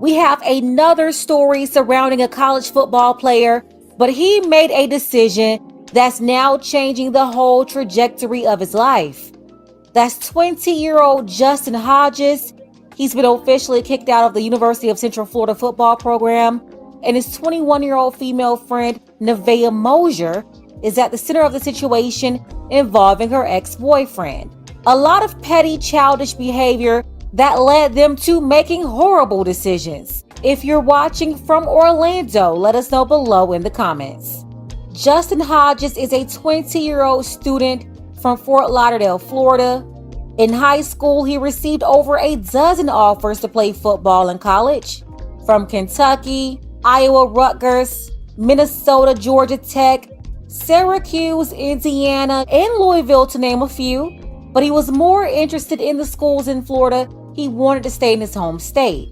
We have another story surrounding a college football player, but he made a decision that's now changing the whole trajectory of his life. That's 20-year-old Justin Hodges. He's been officially kicked out of the University of Central Florida football program, and his 21-year-old female friend, Nevaeh Mosier, is at the center of the situation involving her ex-boyfriend. A lot of petty, childish behavior that led them to making horrible decisions. If you're watching from Orlando, let us know below in the comments. Justin Hodges is a 20-year-old student from Fort Lauderdale, Florida. In high school, he received over a dozen offers to play football in college, from Kentucky, Iowa, Rutgers, Minnesota, Georgia Tech, Syracuse, Indiana, and Louisville, to name a few. But he was more interested in the schools in Florida. He wanted to stay in his home state.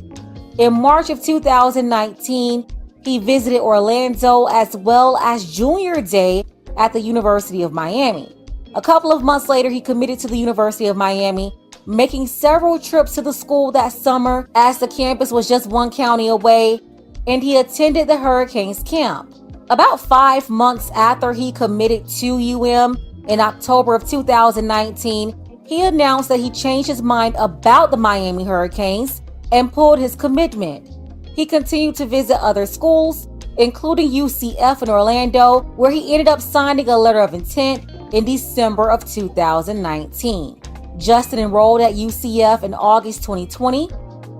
In March of 2019, he visited Orlando as well as Junior Day at the University of Miami. A couple of months later, he committed to the University of Miami, making several trips to the school that summer as the campus was just one county away, and he attended the Hurricanes camp. About 5 months after he committed to UM in October of 2019, he announced that he changed his mind about the Miami Hurricanes and pulled his commitment. He continued to visit other schools, including UCF in Orlando, where he ended up signing a letter of intent in December of 2019. Justin enrolled at UCF in August 2020,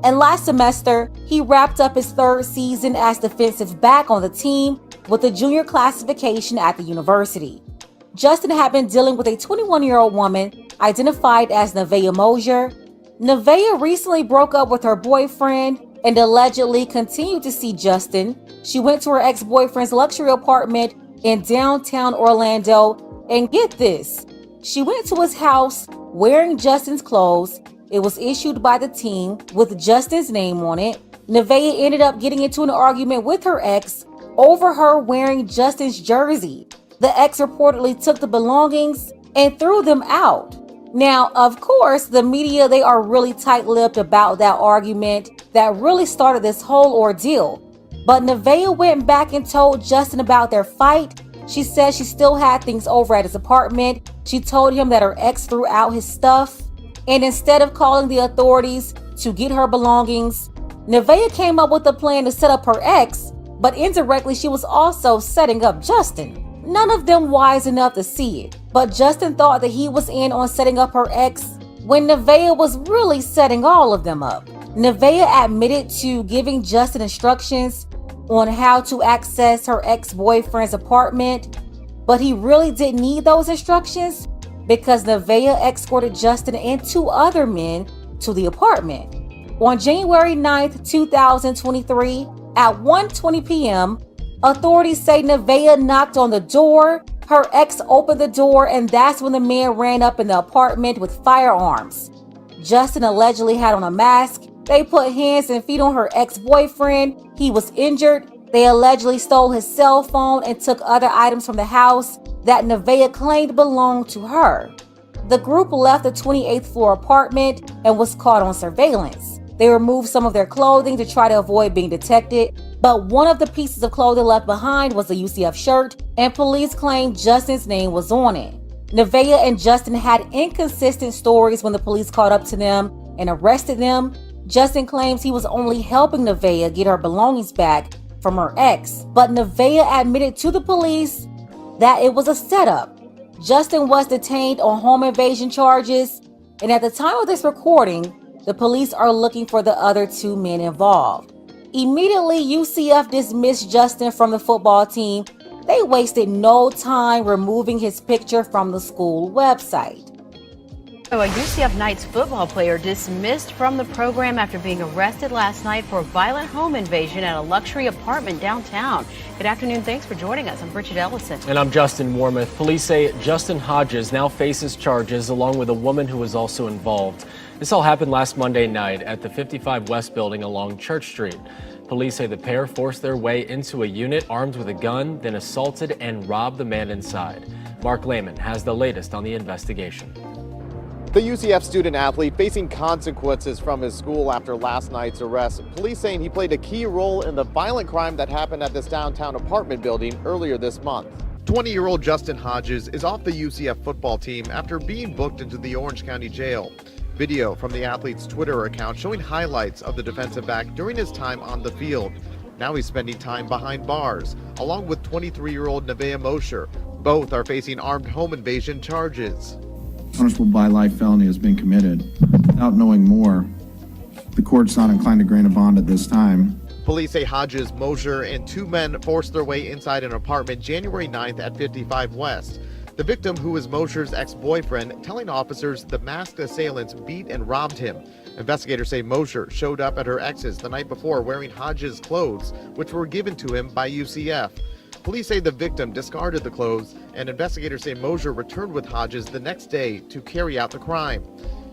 and last semester, he wrapped up his third season as defensive back on the team with the junior classification at the university. Justin had been dealing with a 21-year-old woman identified as Nevaeh Mosier. Nevaeh recently broke up with her boyfriend and allegedly continued to see Justin. She went to her ex-boyfriend's luxury apartment in downtown Orlando, and get this, she went to his house wearing Justin's clothes. It was issued by the team with Justin's name on it. Nevaeh ended up getting into an argument with her ex over her wearing Justin's jersey. The ex reportedly took the belongings and threw them out. Now, of course, the media, they are really tight-lipped about that argument that really started this whole ordeal. But Nevaeh went back and told Justin about their fight. She said she still had things over at his apartment. She told him that her ex threw out his stuff. And instead of calling the authorities to get her belongings, Nevaeh came up with a plan to set up her ex, but indirectly she was also setting up Justin. None of them wise enough to see it, but Justin thought that he was in on setting up her ex when Nevaeh was really setting all of them up. Nevaeh admitted to giving Justin instructions on how to access her ex-boyfriend's apartment, but he really didn't need those instructions because Nevaeh escorted Justin and 2 other men to the apartment. On January 9th, 2023, at 1:20 p.m., authorities say Nevaeh knocked on the door. Her ex opened the door, and that's when the man ran up in the apartment with firearms. Justin allegedly had on a mask. They put hands and feet on her ex-boyfriend. He was injured. They allegedly stole his cell phone and took other items from the house that Nevaeh claimed belonged to her. The group left the 28th floor apartment and was caught on surveillance. They removed some of their clothing to try to avoid being detected, but one of the pieces of clothing left behind was a UCF shirt, and police claimed Justin's name was on it. Nevaeh and Justin had inconsistent stories when the police caught up to them and arrested them. Justin claims he was only helping Nevaeh get her belongings back from her ex, but Nevaeh admitted to the police that it was a setup. Justin was detained on home invasion charges, and at the time of this recording, the police are looking for the other 2 men involved. Immediately, UCF dismissed Justin from the football team. They wasted no time removing his picture from the school website. So a UCF Knights football player dismissed from the program after being arrested last night for a violent home invasion at a luxury apartment downtown. Good afternoon. Thanks for joining us. I'm Bridget Ellison. And I'm Justin Wormuth. Police say Justin Hodges now faces charges along with a woman who was also involved. This all happened last Monday night at the 55 West building along Church Street. Police say the pair forced their way into a unit armed with a gun, then assaulted and robbed the man inside. Mark Lehman has the latest on the investigation. The UCF student athlete facing consequences from his school after last night's arrest. Police saying he played a key role in the violent crime that happened at this downtown apartment building earlier this month. 20-year-old Justin Hodges is off the UCF football team after being booked into the Orange County Jail. Video from the athlete's Twitter account showing highlights of the defensive back during his time on the field. Now he's spending time behind bars, along with 23-year-old Nevaeh Mosher. Both are facing armed home invasion charges. Punishable by life felony has been committed. Without knowing more, the court's not inclined to grant a bond at this time. Police say Hodges, Mosher, and two men forced their way inside an apartment January 9th at 55 West. The victim, who is Mosher's ex-boyfriend, telling officers the masked assailants beat and robbed him. Investigators say Mosher showed up at her ex's the night before wearing Hodges' clothes, which were given to him by UCF. Police say the victim discarded the clothes, and investigators say Mosher returned with Hodges the next day to carry out the crime.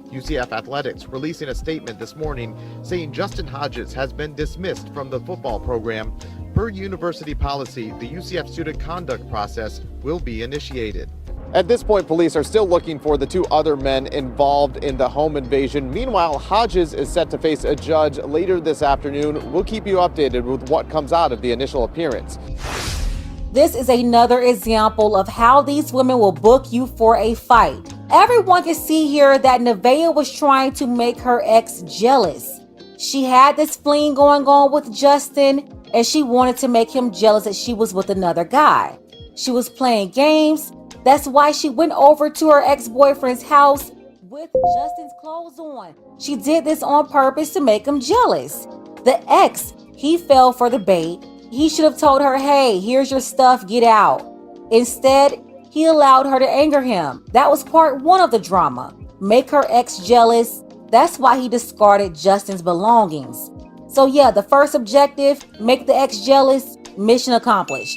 UCF Athletics releasing a statement this morning saying Justin Hodges has been dismissed from the football program. Per university policy, the UCF student conduct process will be initiated. At this point, police are still looking for the two other men involved in the home invasion. Meanwhile, Hodges is set to face a judge later this afternoon. We'll keep you updated with what comes out of the initial appearance. This is another example of how these women will book you for a fight. Everyone can see here that Nevaeh was trying to make her ex jealous. She had this fling going on with Justin, and she wanted to make him jealous that she was with another guy. She was playing games. That's why she went over to her ex-boyfriend's house with Justin's clothes on. She did this on purpose to make him jealous. The ex, he fell for the bait. He should have told her, hey, here's your stuff, get out. Instead, he allowed her to anger him. That was part one of the drama. Make her ex jealous. That's why he discarded Justin's belongings. So yeah, the first objective, make the ex jealous, mission accomplished.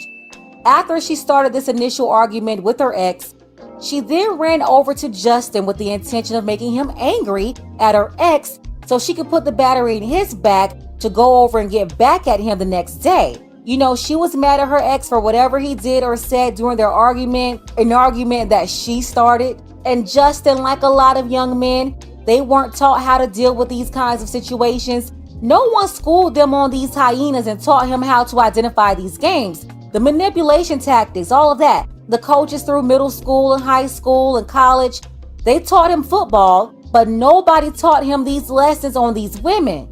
After she started this initial argument with her ex, she then ran over to Justin with the intention of making him angry at her ex so she could put the battery in his back to go over and get back at him the next day. You know, she was mad at her ex for whatever he did or said during their argument, an argument that she started. And Justin, like a lot of young men, they weren't taught how to deal with these kinds of situations. No one schooled them on these hyenas and taught him how to identify these games. The manipulation tactics, all of that. The coaches through middle school and high school and college, they taught him football, but nobody taught him these lessons on these women.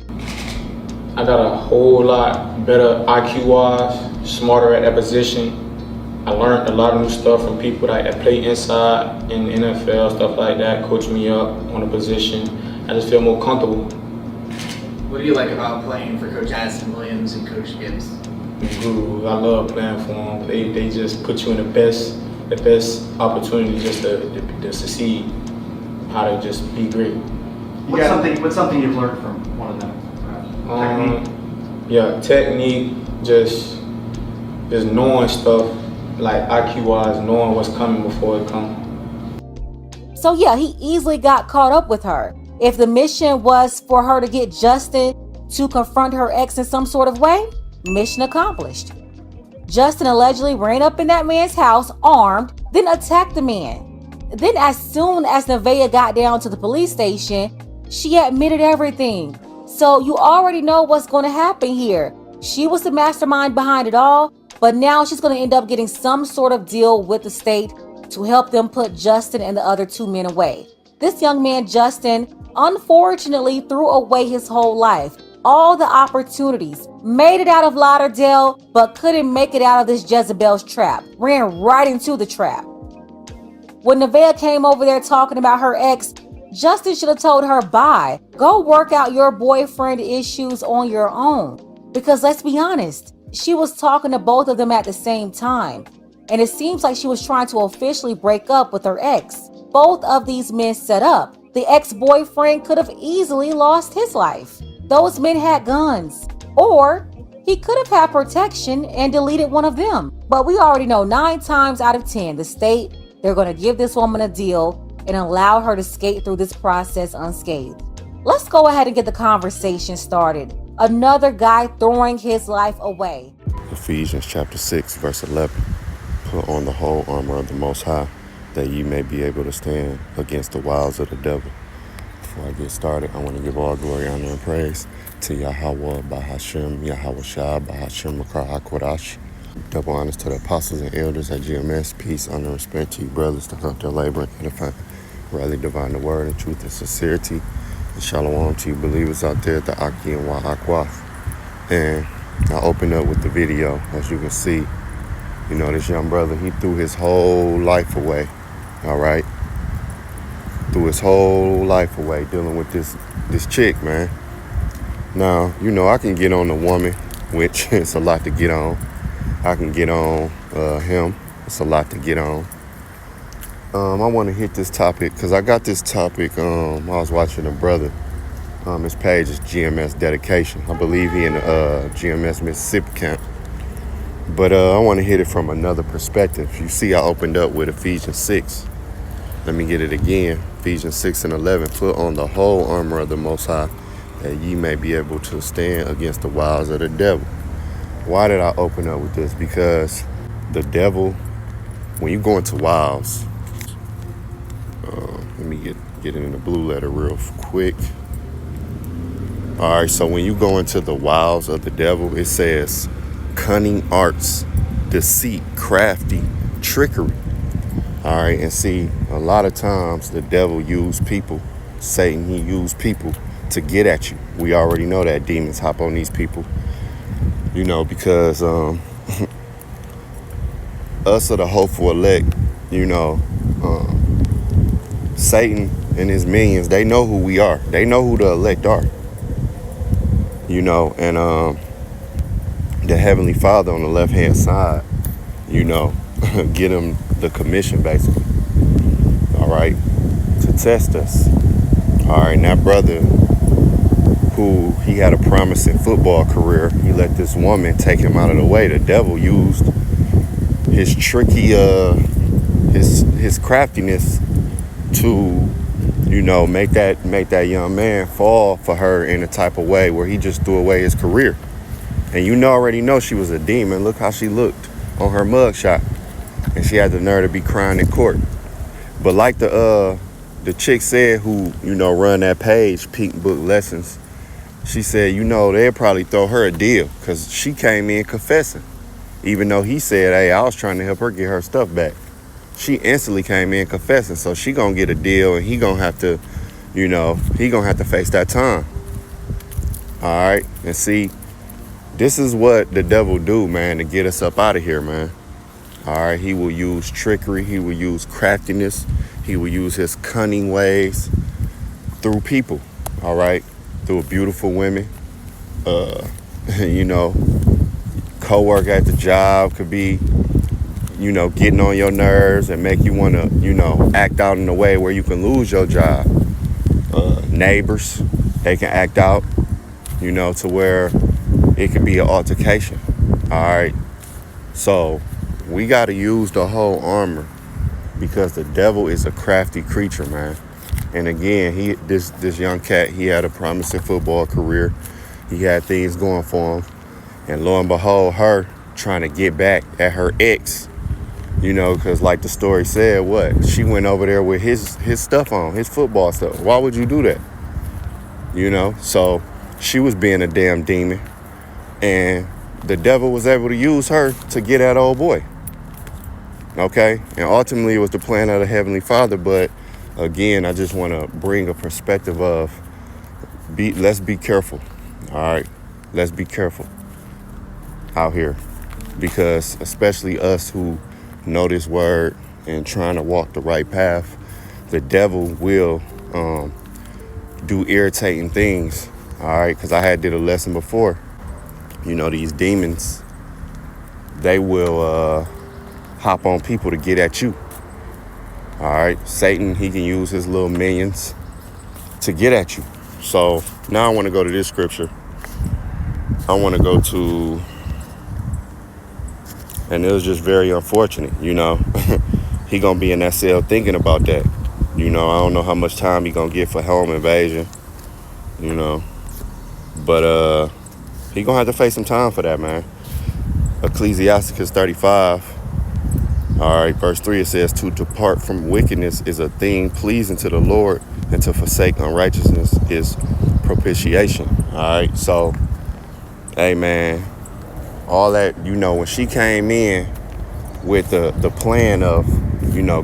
I got a whole lot better IQ-wise, smarter at that position. I learned a lot of new stuff from people that play inside in the NFL, stuff like that, coach me up on the position. I just feel more comfortable. What do you like about playing for Coach Addison Williams and Coach Gibbs? Gurus, I love playing for them. They just put you in the best opportunity just to succeed, how to just be great. What's something you've learned from one of them? Technique? Yeah, technique, just knowing stuff, like IQ-wise, knowing what's coming before it comes. So yeah, he easily got caught up with her. If the mission was for her to get Justin to confront her ex in some sort of way, mission accomplished. Justin allegedly ran up in that man's house armed, then attacked the man. Then as soon as Nevaeh got down to the police station, she admitted everything. So you already know what's going to happen here. She was the mastermind behind it all, but now she's going to end up getting some sort of deal with the state to help them put Justin and the other two men away. This young man, Justin, unfortunately threw away his whole life. All the opportunities, made it out of Lauderdale, but couldn't make it out of this Jezebel's trap. Ran right into the trap. When Nevaeh came over there talking about her ex, Justin should have told her, bye. Go work out your boyfriend issues on your own. Because let's be honest, she was talking to both of them at the same time. And it seems like she was trying to officially break up with her ex. Both of these men set up. The ex-boyfriend could have easily lost his life. Those men had guns. Or he could have had protection and deleted one of them. But we already know 9 times out of 10, the state, they're going to give this woman a deal and allow her to skate through this process unscathed. Let's go ahead and get the conversation started. Another guy throwing his life away. Ephesians chapter 6, verse 11. Put on the whole armor of the Most High, that ye may be able to stand against the wiles of the devil. Before I get started, I want to give all glory, honor, and praise to Yahweh, Bahashem, Yahweh Shah, Bahashem, Makar HaKodash. Double honors to the apostles and elders at GMS. Peace, honor, and respect to you brothers that help their labor and edify. Rightly divine the word and truth and sincerity. And shalom to you believers out there at the Aki and Wahakwaf. And I opened up with the video. As you can see, you know, this young brother, he threw his whole life away. All right? Threw his whole life away dealing with this chick, man. Now, you know, I can get on the woman, which it's a lot to get on. I can get on him. It's a lot to get on. I want to hit this topic because I got this topic. I was watching a brother. His page is GMS Dedication. I believe he in the GMS Mississippi camp. But I want to hit it from another perspective. You see, I opened up with Ephesians 6. Let me get it again. Ephesians 6 and 11. Put on the whole armor of the Most High, that ye may be able to stand against the wiles of the devil. Why did I open up with this? Because the devil, when you go into wiles, let me get it in the blue letter real quick. All right, so when you go into the wiles of the devil, it says cunning arts, deceit, crafty, trickery. All right, and see, a lot of times the devil used people, Satan, he used people to get at you. We already know that demons hop on these people, you know, because us are the hopeful elect, you know. Satan and his minions, they know who we are. They know who the elect are, you know, and the Heavenly Father on the left-hand side, you know, get him the commission, basically, all right, to test us. All right, now, brother, who he had a promising football career, he let this woman take him out of the way. The devil used his tricky, his craftiness to, you know, make that young man fall for her in a type of way where he just threw away his career. And you already know she was a demon. Look how she looked on her mugshot. And she had the nerve to be crying in court. But like the chick said who, you know, run that page, Pink Book Lessons, she said, you know, they'll probably throw her a deal because she came in confessing. Even though he said, hey, I was trying to help her get her stuff back. She instantly came in confessing. So she gonna get a deal and he gonna have to, you know, he gonna have to face that time. All right. And see, this is what the devil do, man, to get us up out of here, man. All right. He will use trickery. He will use craftiness. He will use his cunning ways through people. All right. Through beautiful women. You know, co-work at the job could be, you know, getting on your nerves and make you want to, you know, act out in a way where you can lose your job. Neighbors, they can act out, you know, to where it could be an altercation. All right. So we got to use the whole armor because the devil is a crafty creature, man. And again, this young cat, he had a promising football career. He had things going for him. And lo and behold, her trying to get back at her ex, you know, because like the story said, what? She went over there with his stuff on, his football stuff. Why would you do that? You know, so she was being a damn demon. And the devil was able to use her to get at old boy. Okay? And ultimately it was the plan of the Heavenly Father. But again, I just want to bring a perspective of let's be careful. All right? Let's be careful out here. Because especially us who know this word and trying to walk the right path, the devil will do irritating things. All right? Because I did a lesson before. You know, these demons, they will hop on people to get at you. All right. Satan, he can use his little minions to get at you. So now I want to go to this scripture. I want to go to, and it was just very unfortunate, you know. He going to be in that cell thinking about that. You know, I don't know how much time he going to get for home invasion, you know. But he going to have to face some time for that, man. Ecclesiasticus 35, All right, verse 3, it says, to depart from wickedness is a thing pleasing to the Lord, and to forsake unrighteousness is propitiation. All right, so, hey, man, all that, when she came in with the plan of,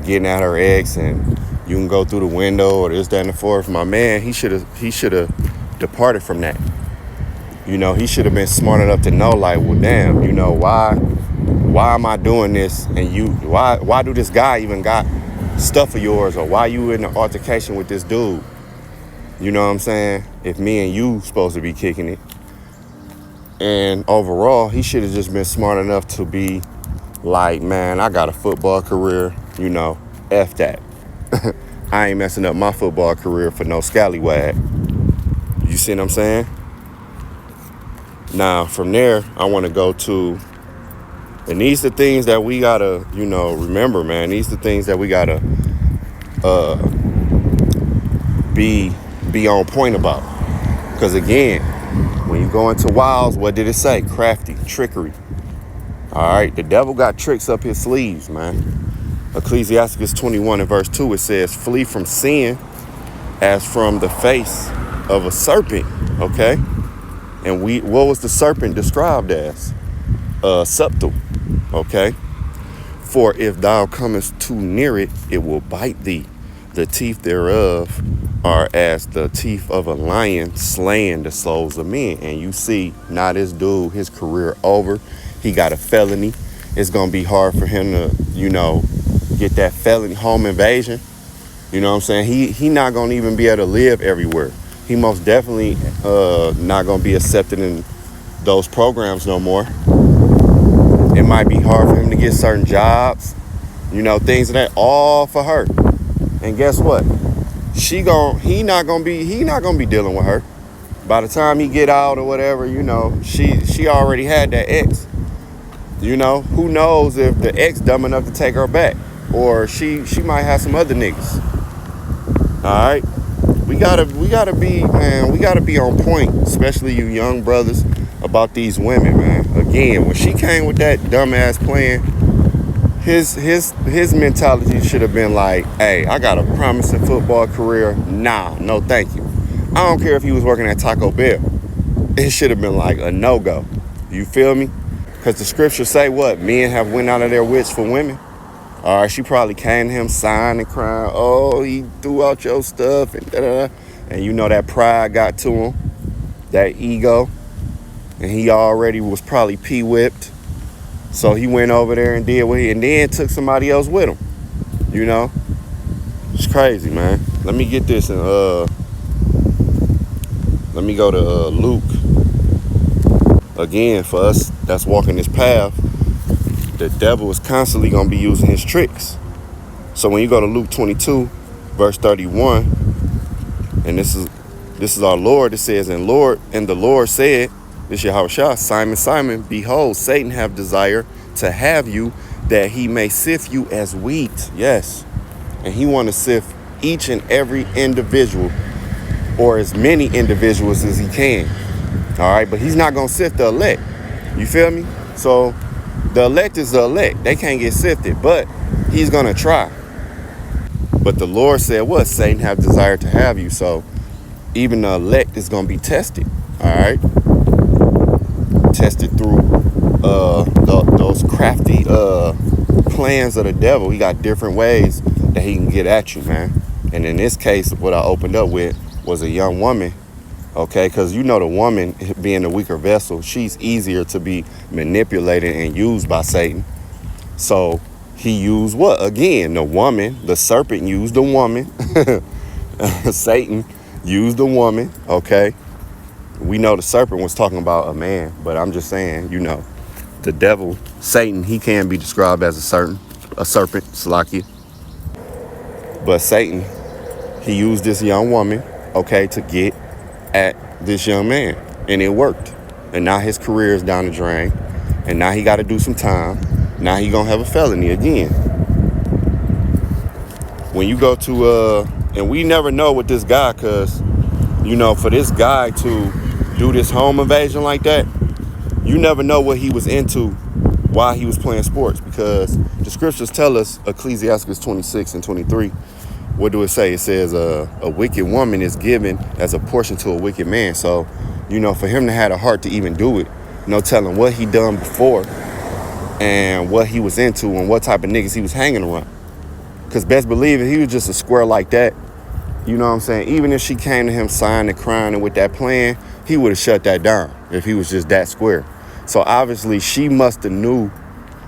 getting at her ex and you can go through the window or this, that, and the fourth, my man, he should have departed from that. He should have been smart enough to know, like, well, damn, why am I doing this? And why do this guy even got stuff of yours? Or why you in an altercation with this dude? You know what I'm saying? If me and you supposed to be kicking it. And overall, he should have just been smart enough to be like, man, I got a football career, F that. I ain't messing up my football career for no scallywag. You see what I'm saying? Now, from there, I want to go to, and these the things that we gotta, remember, man. These the things that we gotta be on point about. Because again, when you go into Wiles, what did it say? Crafty, trickery. All right, the devil got tricks up his sleeves, man. Ecclesiasticus 21 and verse 2, it says, flee from sin as from the face of a serpent, okay? And what was the serpent described as? Subtle, okay? For if thou comest too near it, it will bite thee. The teeth thereof are as the teeth of a lion slaying the souls of men. And you see, now this dude, his career over. He got a felony. It's going to be hard for him to, get that felony home invasion. You know what I'm saying? He not going to even be able to live everywhere. He most definitely not going to be accepted in those programs no more. It might be hard for him to get certain jobs, things of that, all for her. And guess what? He not gonna be dealing with her. By the time he get out or whatever, she already had that ex. Who knows if the ex dumb enough to take her back, or she might have some other niggas. All right, we gotta be on point, especially you young brothers, about these women, man. Again, when she came with that dumbass plan, his mentality should have been like, hey, I got a promising football career. Nah, no thank you. I don't care if he was working at Taco Bell. It should have been like a no-go. You feel me? Because the scriptures say what? Men have went out of their wits for women. All right, she probably came to him sighing and crying, oh, he threw out your stuff and da-da-da. And that pride got to him, that ego. And he already was probably pee-whipped. So he went over there and did what and then took somebody else with him. It's crazy, man. Let me get this and let me go to Luke. Again, for us that's walking this path, the devil is constantly gonna be using his tricks. So when you go to Luke 22, verse 31, and this is our Lord, it says, and the Lord said, this Yahushua, Simon, Simon, behold, Satan have desire to have you, that he may sift you as wheat. Yes. And he want to sift each and every individual, or as many individuals as he can. All right. But he's not going to sift the elect. You feel me? So the elect is the elect. They can't get sifted, but he's going to try. But the Lord said what? Satan have desire to have you. So even the elect is going to be tested. All right. Tested through those crafty plans of the devil. He got different ways that he can get at you, man. And in this case, what I opened up with was a young woman, okay? Because the woman, being the weaker vessel, she's easier to be manipulated and used by Satan. So he used what? Again, the woman, the serpent used the woman. Satan used the woman, okay? We know the serpent was talking about a man, but I'm just saying, the devil, Satan, he can be described as a serpent, Salakia. But Satan, he used this young woman, okay, to get at this young man. And it worked. And now his career is down the drain. And now he got to do some time. Now he going to have a felony again. When you go to, and we never know with this guy, because, for this guy to do this home invasion like that, you never know what he was into while he was playing sports, because the scriptures tell us, Ecclesiastes 26 and 23, what do it say? It says a wicked woman is given as a portion to a wicked man. So, for him to have a heart to even do it, no telling what he done before and what he was into and what type of niggas he was hanging around. Because best believe it, he was just a square like that. You know what I'm saying? Even if she came to him sighing and crying and with that plan, he would have shut that down if he was just that square. So obviously she must have knew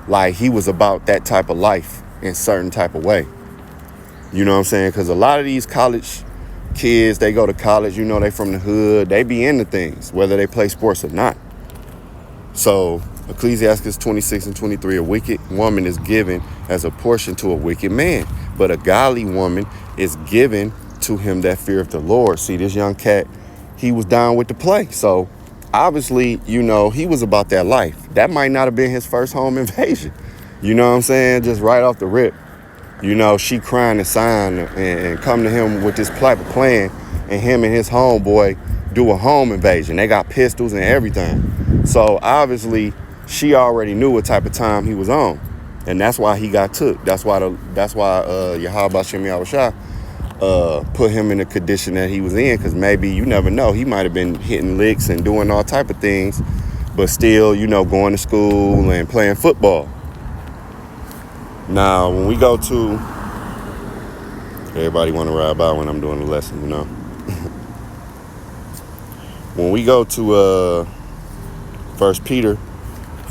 like he was about that type of life in certain type of way. You know what I'm saying? Because a lot of these college kids, they go to college, they from the hood, they be into things, whether they play sports or not. So Ecclesiastes 26 and 23, a wicked woman is given as a portion to a wicked man, but a godly woman is given to him that feareth the Lord. See, this young cat, he was down with the play. So obviously, he was about that life. That might not have been his first home invasion. You know what I'm saying? Just right off the rip. She crying and sighing and come to him with this type of plan, and him and his homeboy do a home invasion. They got pistols and everything. So obviously she already knew what type of time he was on. And that's why he got took. That's why Yahweh Shem Yahushua put him in the condition that he was in, because maybe, you never know, he might have been hitting licks and doing all type of things, but still, going to school and playing football. Now, when we go to, everybody want to ride by when I'm doing the lesson, When we go to 1 Peter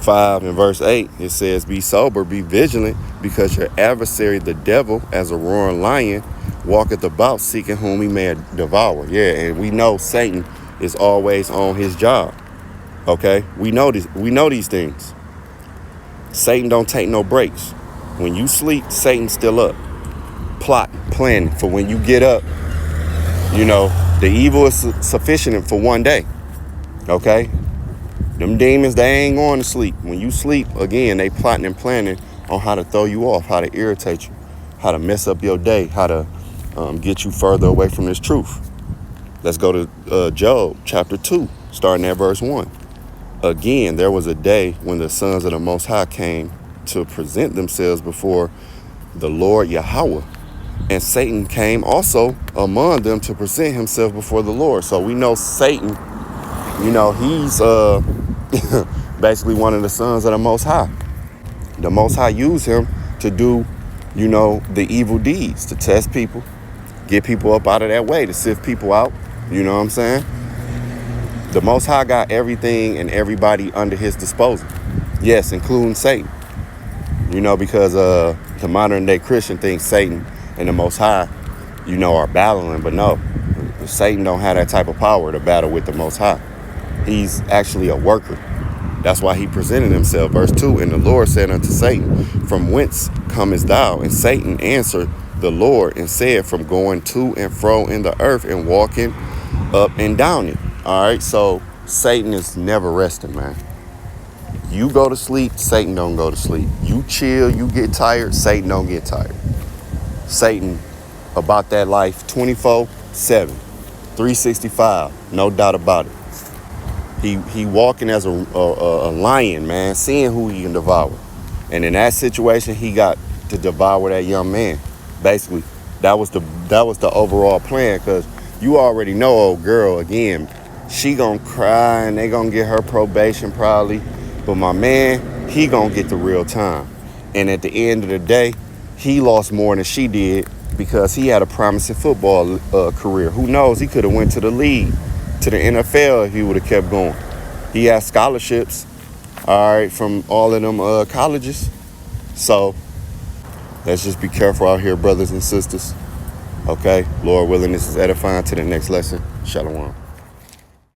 5 and verse 8, it says, be sober, be vigilant, because your adversary, the devil, as a roaring lion, walketh about seeking whom he may devour. Yeah, and we know Satan is always on his job. Okay, we know this. We know these things. Satan don't take no breaks. When you sleep, Satan's still up, plotting, planning for when you get up. The evil is sufficient for one day. Okay, them demons, they ain't going to sleep. When you sleep, again, they plotting and planning on how to throw you off, how to irritate you, how to mess up your day, how to get you further away from this truth. Let's go to Job chapter 2, starting at verse 1. Again, there was a day when the sons of the Most High came to present themselves before the Lord Yahweh, and Satan came also among them to present himself before the Lord. So we know Satan, he's basically one of the sons of the Most High. The Most High used him to do, the evil deeds, to test people, get people up out of that way, to sift people out. You know what I'm saying? The Most High got everything and everybody under his disposal. Yes, including Satan. Because the modern day Christian thinks Satan and the Most High, are battling. But no, Satan don't have that type of power to battle with the Most High. He's actually a worker. That's why he presented himself. Verse 2, and the Lord said unto Satan, from whence comest thou? And Satan answered the Lord and said, from going to and fro in the earth and walking up and down it. All right, so Satan is never resting, man. You go to sleep, Satan don't go to sleep. You chill, you get tired, Satan don't get tired. Satan about that life 24/7, 365, no doubt about it. He walking as a lion, man, seeing who he can devour. And in that situation, he got to devour that young man. Basically, that was the overall plan, because you already know, old girl, again, she gonna cry and they gonna get her probation probably. But my man, he gonna get the real time. And at the end of the day, he lost more than she did, because he had a promising football career. Who knows? He could have went to the league, to the NFL, if he would have kept going. He had scholarships, all right, from all of them colleges. So let's just be careful out here, brothers and sisters. Okay, Lord willing, this is edifying. To the next lesson. Shalom.